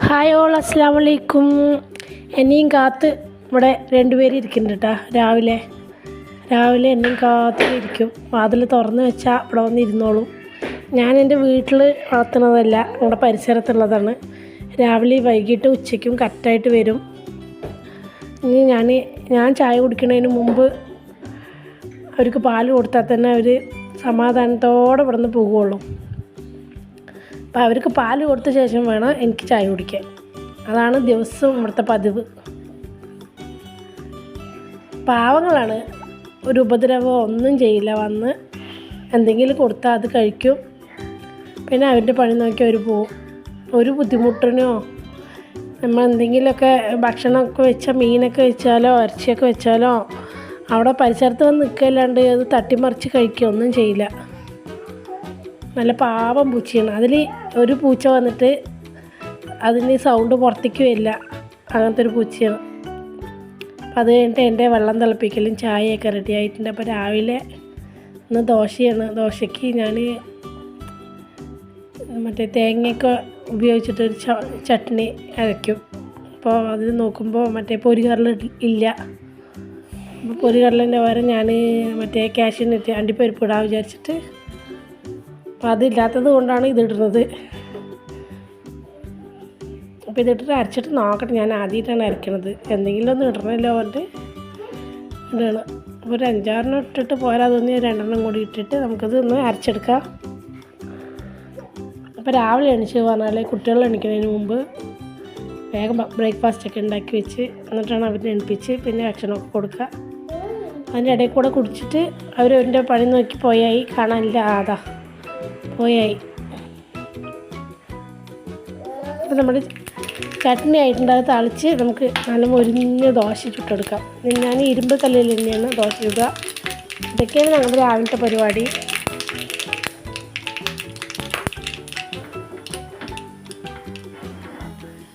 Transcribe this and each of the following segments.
Hi all, അസ്സലാമു അലൈക്കും. എന്നെയും കാത്ത് ഇവിടെ രണ്ടുപേരും ഇരിക്കുന്നുണ്ട് കേട്ടോ. രാവിലെ എന്നെയും കാത്തിരിക്കും. വാതിൽ തുറന്ന് വെച്ചാൽ ഇവിടെ വന്നിരുന്നോളും. ഞാൻ എൻ്റെ വീട്ടിൽ വളർത്തുന്നതല്ല, നമ്മുടെ പരിസരത്തുള്ളതാണ്. രാവിലെ വൈകിട്ട് ഉച്ചയ്ക്കും കറക്റ്റായിട്ട് വരും. ഇനി ഞാൻ ചായ കുടിക്കുന്നതിന് മുമ്പ് അവർക്ക് പാൽ കൊടുത്താൽ തന്നെ അവർ സമാധാനത്തോടെ ഇവിടെ നിന്ന് പോകുള്ളൂ. അപ്പോൾ അവർക്ക് പാൽ കൊടുത്ത ശേഷം വേണം എനിക്ക് ചായ കുടിക്കാൻ. അതാണ് ദിവസവും ഇവിടുത്തെ പതിവ്. പാവങ്ങളാണ്, ഒരു ഉപദ്രവമോ ഒന്നും ചെയ്യില്ല. വന്ന് എന്തെങ്കിലും കൊടുത്താൽ അത് കഴിക്കും, പിന്നെ അവരുടെ പണി നോക്കി അവർ പോവും. ഒരു ബുദ്ധിമുട്ടിനോ നമ്മൾ എന്തെങ്കിലുമൊക്കെ ഭക്ഷണമൊക്കെ വെച്ചാൽ, മീനൊക്കെ വെച്ചാലോ ഇറച്ചിയൊക്കെ വെച്ചാലോ അവിടെ പരിസരത്ത് വന്ന് നിൽക്കല്ലാണ്ട് അത് തട്ടിമറിച്ച് കഴിക്കുക ഒന്നും ചെയ്യില്ല. നല്ല പാവം പൂച്ചയാണ്. അതിൽ ഒരു പൂച്ച വന്നിട്ട് അതിന് സൗണ്ട് പുറത്തേക്ക് വരില്ല, അങ്ങനത്തെ ഒരു പൂച്ചയാണ്. അപ്പം അത് കഴിഞ്ഞിട്ട് എൻ്റെ വെള്ളം തിളപ്പിക്കലും ചായയൊക്കെ റെഡി ആയിട്ടുണ്ട്. അപ്പോൾ രാവിലെ ഇന്ന് ദോശയാണ്. ദോശയ്ക്ക് ഞാൻ മറ്റേ തേങ്ങയൊക്കെ ഉപയോഗിച്ചിട്ടൊരു ചട്നി അരയ്ക്കും. അപ്പോൾ അത് നോക്കുമ്പോൾ മറ്റേ പൊരികടല ഇല്ല. അപ്പോൾ പൊരികടലിൻ്റെ പകരം ഞാൻ മറ്റേ കാഷ്യൂനട്ട് അണ്ടിപ്പരിപ്പ് ഇടാൻ വിചാരിച്ചിട്ട്, അപ്പോൾ അതില്ലാത്തത് കൊണ്ടാണ് ഇതിടുന്നത്. അപ്പോൾ ഇതിട്ടിട്ട് അരച്ചിട്ട് നോക്കട്ടെ. ഞാൻ ആദ്യമായിട്ടാണ് അരയ്ക്കണത്, എന്തെങ്കിലും ഒന്ന് ഇടണമല്ലോ പറഞ്ഞിട്ട് ഇടണം. അപ്പോൾ ഒരു 5-6 ഇട്ടിട്ട് പോരാ തോന്നി 2 കൂടി ഇട്ടിട്ട് നമുക്കത് ഒന്ന് അരച്ചെടുക്കാം. അപ്പോൾ രാവിലെ എണീച്ച് പറഞ്ഞാൽ കുട്ടികൾ എണീക്കുന്നതിന് മുമ്പ് വേഗം ബ്രേക്ക്ഫാസ്റ്റൊക്കെ ഉണ്ടാക്കി വെച്ച് എന്നിട്ടാണ് അവരെ എണീപ്പിച്ച് പിന്നെ ഭക്ഷണമൊക്കെ കൊടുക്കുക. അതിൻ്റെ ഇടയിൽ കൂടെ കുടിച്ചിട്ട് അവരവരുടെ പണി നോക്കി പോയായി. കാണാനില്ല, പോയായി. അപ്പോൾ നമ്മുടെ ചട്നി ആയിട്ടുണ്ട്. അത് തളിച്ച് നമുക്ക് നല്ല മൊരിഞ്ഞ ദോശ ചുട്ടെടുക്കാം. ഞാൻ ഇരുമ്പ് കല്ലിൽ തന്നെയാണ് ദോശ ചുടുക. ഇതൊക്കെയാണ് ഞങ്ങളുടെ രാവിലത്തെ പരിപാടി.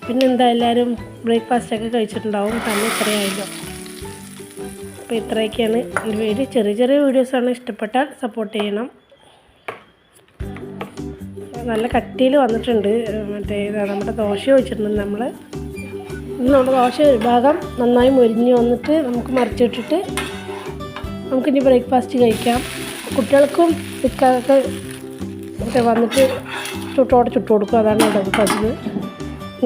പിന്നെന്താ, എല്ലാവരും ബ്രേക്ക്ഫാസ്റ്റൊക്കെ കഴിച്ചിട്ടുണ്ടാവും. തന്നെ ഇത്രയായല്ലോ. അപ്പോൾ ഇത്രയൊക്കെയാണ് ഈ വീഡിയോ. ചെറിയ ചെറിയ വീഡിയോസാണ്. ഇഷ്ടപ്പെട്ടാൽ സപ്പോർട്ട് ചെയ്യണം. നല്ല കട്ടിയിൽ വന്നിട്ടുണ്ട്. മറ്റേ നമ്മുടെ ദോശ വെച്ചിട്ടുണ്ട്. നമ്മുടെ ദോശ ഒരു ഭാഗം നന്നായി മൊരിഞ്ഞ് വന്നിട്ട് നമുക്ക് മറിച്ചിട്ടിട്ട് നമുക്കിനി ബ്രേക്ക്ഫാസ്റ്റ് കഴിക്കാം. കുട്ടികൾക്കും ഇക്കൊക്കെ മറ്റേ വന്നിട്ട് ചുട്ടു കൊടുക്കും. അതാണ് ഇവിടെ പതിവ്.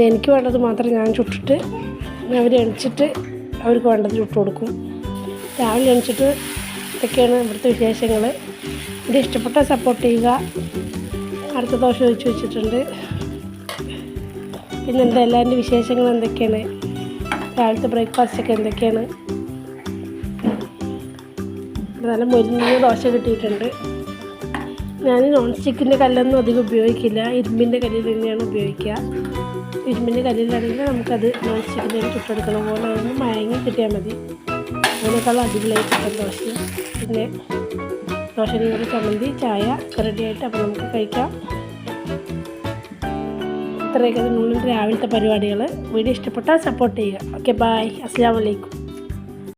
എനിക്ക് വേണ്ടത് മാത്രം ഞാൻ ചുട്ടിട്ട് അവർ എണിച്ചിട്ട് അവർക്ക് വേണ്ടത് ചുട്ടു കൊടുക്കും. രാവിലെ എണിച്ചിട്ട് ഇതൊക്കെയാണ് ഇവിടുത്തെ വിശേഷങ്ങൾ. ഇത് ഇഷ്ടപ്പെട്ടാൽ സപ്പോർട്ട് ചെയ്യുക. അടുത്ത ദോശ വെച്ചിട്ടുണ്ട്. പിന്നെന്താ, എല്ലാവരുടെ വിശേഷങ്ങൾ എന്തൊക്കെയാണ്, രാവിലത്തെ ബ്രേക്ക്ഫാസ്റ്റൊക്കെ എന്തൊക്കെയാണ്. നല്ല മൊരിഞ്ഞ ദോശ കിട്ടിയിട്ടുണ്ട്. ഞാൻ നോൺ സ്റ്റിക്കിൻ്റെ കല്ലൊന്നും അധികം ഉപയോഗിക്കില്ല, ഇരുമ്പിൻ്റെ കല്ലിൽ തന്നെയാണ് ഉപയോഗിക്കുക. ഇരുമ്പിൻ്റെ കല്ലിലാണെങ്കിൽ നമുക്കത് നോൺ സ്റ്റിക്കിൻ്റെ ചുട്ടെടുക്കണ പോലെ ഒന്ന് മയങ്ങി കിട്ടിയാൽ മതി. അതിനേക്കാളും അടിപൊളിയായി കിട്ടും ദോശ. പിന്നെ ദോശയുടെ കൂടെ ചമ്മന്തി, ചായ റെഡി ആയിട്ട്. അപ്പോൾ നമുക്ക് കഴിക്കാം. ഇത്രയൊക്കെ അതിനുള്ളിൽ രാവിലത്തെ പരിപാടികൾ. വീഡിയോ ഇഷ്ടപ്പെട്ടാൽ സപ്പോർട്ട് ചെയ്യുക. ഓക്കെ, ബൈ, അസ്സലാമു അലൈക്കും.